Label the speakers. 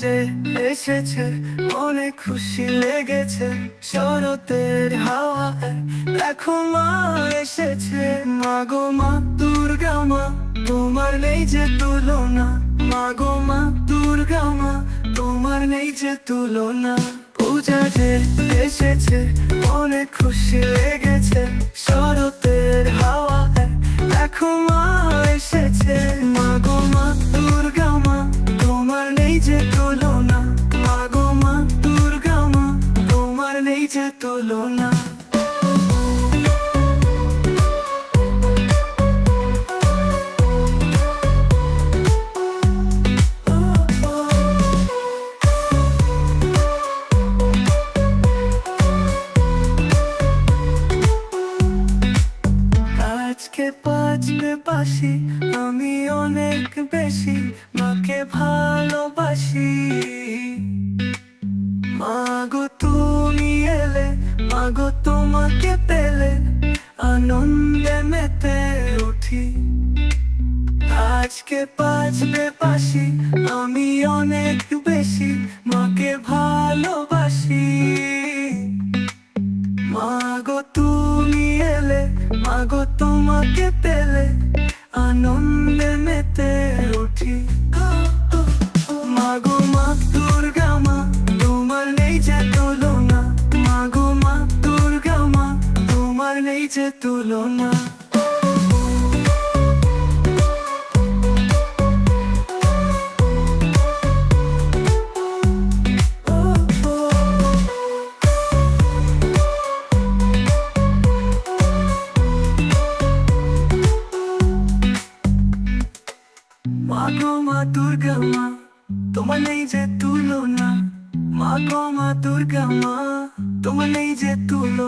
Speaker 1: যে এসেছে, অনেক খুশি লেগেছে। শরতের হাওয়া দেখো মা এসেছে। মা গো মা দুর্গা মা, তোমার নেই যে তুলনা। মা গো মা দুর্গা মা, তোমার নেই যে তুলনা। পূজা যে এসেছে, অনেক খুশি লেগেছে। শরতের হাওয়া দেখো মা এসেছে। মা গো মা দুর্গা মা, তোমার নেই যে তুলনা। মা গো মা দুর্গা মা, তোমার নেই যে তুলনা। আজকে বাজবে বাঁশি, আমি অনেক বেশি মাকে ভালোবাসি। মাগো তুমি এলে, মাগো তোমাকে পেলে আনন্দে মেতে উঠি। আজকে বাজবে বাঁশি, আমি অনেক বেশি মাকে ভালোবাসি। মাগো তুমি এলে, মাগো তোমাকে পেলে আনন্দে মেতে উঠি। মাগো মা দুর্গা মা, তোমার নেই যে তুলনা। মাগো মা দুর্গা মা, তোমার নেই যে তুলনা। মাগো মা দুর্গা মা, তোমার নেই যে তুলনা। মাগো মা দুর্গা মা, তোমার নেই যে তুলনা।